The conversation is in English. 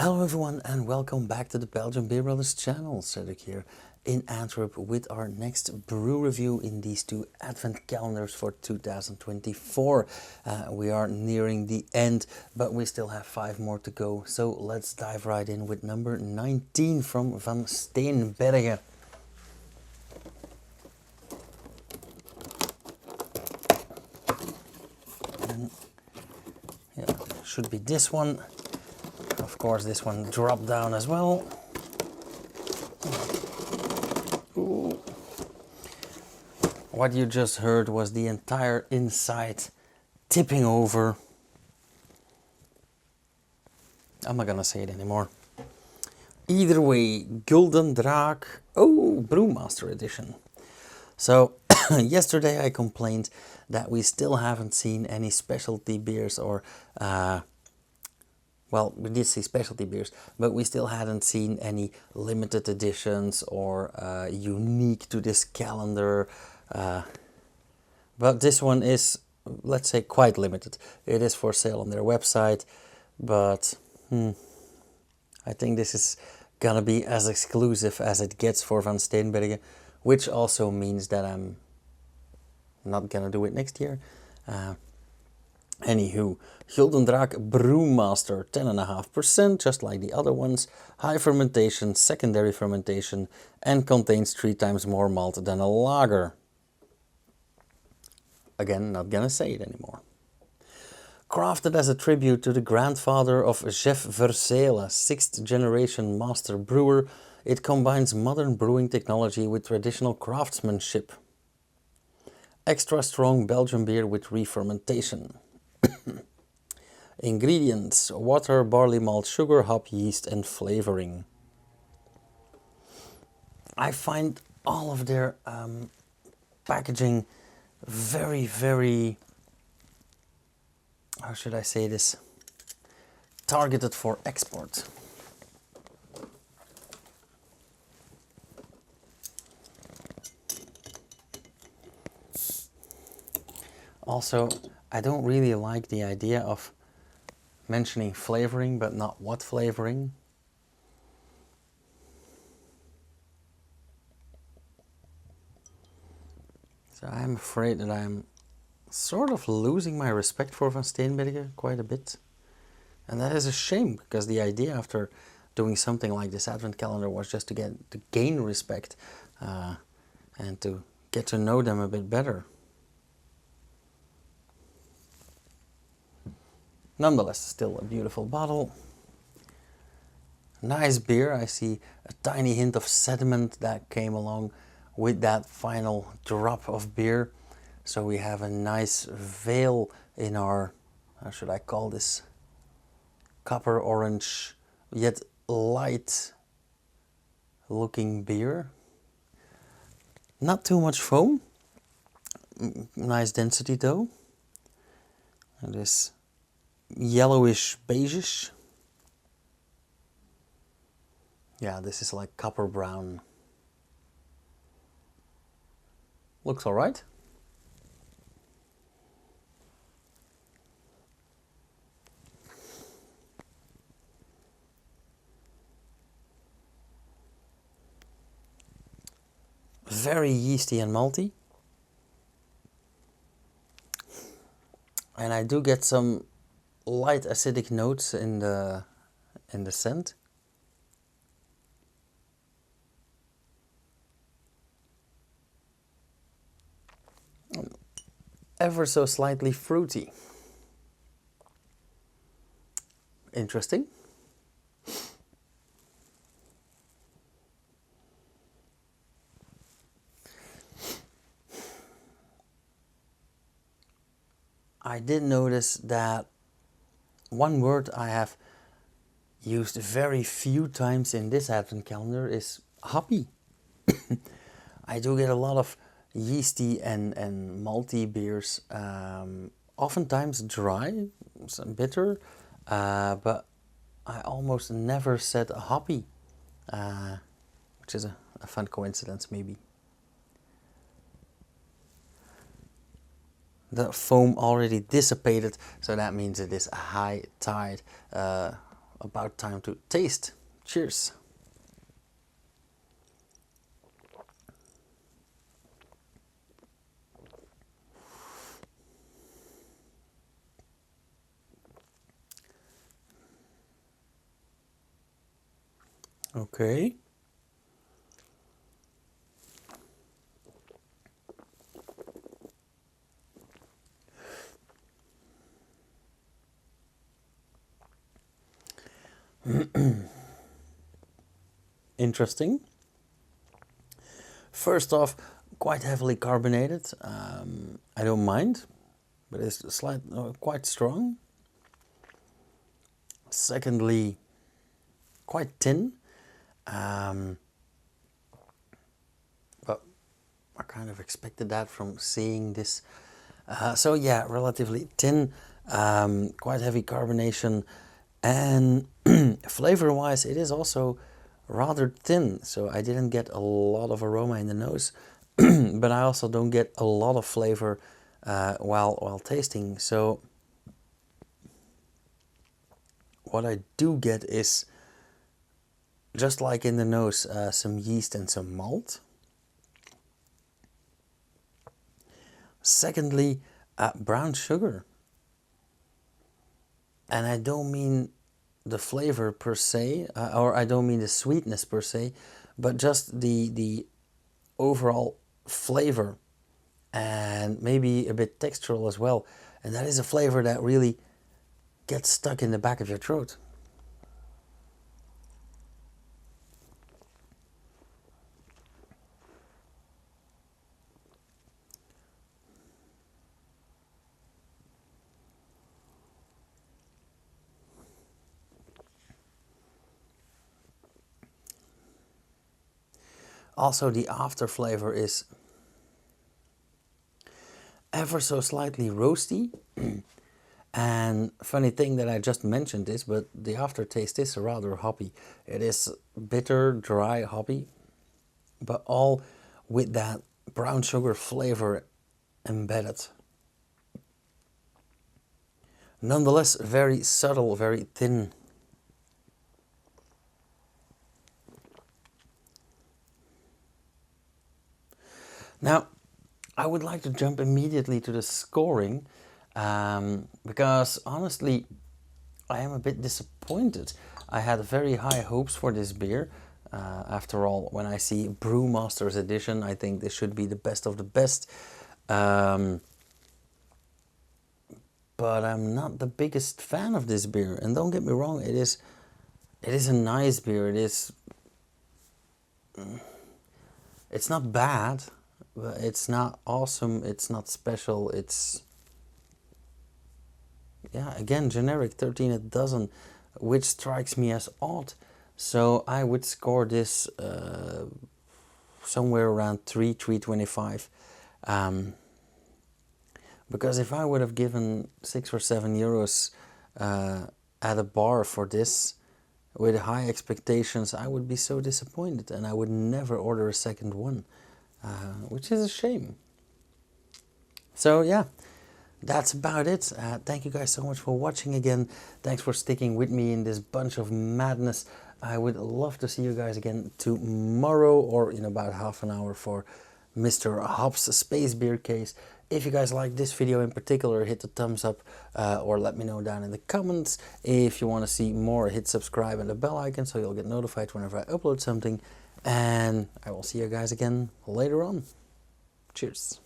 Hello everyone and welcome back to the Belgian Beer Brothers channel. Cedric here in Antwerp with our next brew review in these two advent calendars for 2024. We are nearing the end, but we still have 5 more to go. So let's dive right in with number 19 from Van Steenberge. And yeah, should be this one. Of course, this one dropped down as well. Ooh. What you just heard was the entire inside tipping over. I'm not gonna say it anymore. Either way, Gulden, Draak, Brewmaster edition. So, yesterday I complained that we still haven't seen any specialty beers or well, we did see specialty beers, but we still hadn't seen any limited editions or unique to this calendar. But this one is, let's say, quite limited. It is for sale on their website, but I think this is gonna be as exclusive as it gets for Van Steenberge, which also means that I'm not gonna do it next year. Anywho, Gulden Draak Brewmaster, 10.5%, just like the other ones. High fermentation, secondary fermentation, and contains 3 times more malt than a lager. Again, not gonna say it anymore. Crafted as a tribute to the grandfather of Chef Versele, 6th generation master brewer, it combines modern brewing technology with traditional craftsmanship. Extra strong Belgian beer with re-fermentation. Ingredients: water, barley malt, sugar, hop, yeast and flavoring. I find all of their packaging very, how should I say this, targeted for export. Also, I don't really like the idea of mentioning flavoring, but not what flavoring. So I'm afraid that I'm sort of losing my respect for Van Steenberge quite a bit. And that is a shame, because the idea after doing something like this advent calendar was just to gain respect and to get to know them a bit better. Nonetheless, still a beautiful bottle. Nice beer. I see a tiny hint of sediment that came along with that final drop of beer. So we have a nice veil in our, how should I call this, copper orange, yet light looking beer. Not too much foam. Nice density though. And this yellowish beigeish. Yeah, this is like copper brown. Looks all right. Very yeasty and malty. And I do get some light acidic notes in the scent. Ever so slightly fruity. Interesting. I did notice that one word I have used very few times in this advent calendar is hoppy. I do get a lot of yeasty and malty beers, oftentimes dry, some bitter, but I almost never said hoppy, which is a fun coincidence maybe. The foam already dissipated, so that means it is a high tide about time to taste. Cheers. Okay. Interesting. First off, quite heavily carbonated. I don't mind, but it's quite strong. Secondly, quite thin. But I kind of expected that from seeing this. So yeah, relatively thin, quite heavy carbonation, and flavor-wise, it is also rather thin. So I didn't get a lot of aroma in the nose, but I also don't get a lot of flavor while tasting. So what I do get is, just like in the nose, some yeast and some malt. Secondly, brown sugar. And I don't mean the flavor per se, or I don't mean the sweetness per se, but just the overall flavor and maybe a bit textural as well. And that is a flavor that really gets stuck in the back of your throat. Also, the after flavor is ever so slightly roasty. And funny thing that I just mentioned this, but the aftertaste is rather hoppy. It is bitter, dry, hoppy, but all with that brown sugar flavor embedded. Nonetheless, very subtle, very thin. Now, I would like to jump immediately to the scoring, because honestly, I am a bit disappointed. I had very high hopes for this beer. After all, when I see Brewmaster's edition, I think this should be the best of the best. But I'm not the biggest fan of this beer. And don't get me wrong, it is a nice beer. It's not bad, but it's not awesome. It's not special. It's, yeah, again, generic, 13 a dozen, which strikes me as odd. So I would score this somewhere around 3.25. Because if I would have given 6 or 7 euros at a bar for this with high expectations, I would be so disappointed and I would never order a second one, which is a shame. So yeah, that's about it. Thank you guys so much for watching again. Thanks for sticking with me in this bunch of madness. I would love to see you guys again tomorrow or in about half an hour for Mr. Hops Space Beer Case. If you guys like this video in particular, hit the thumbs up or let me know down in the comments. If you want to see more, hit subscribe and the bell icon so you'll get notified whenever I upload something. And I will see you guys again later on. Cheers.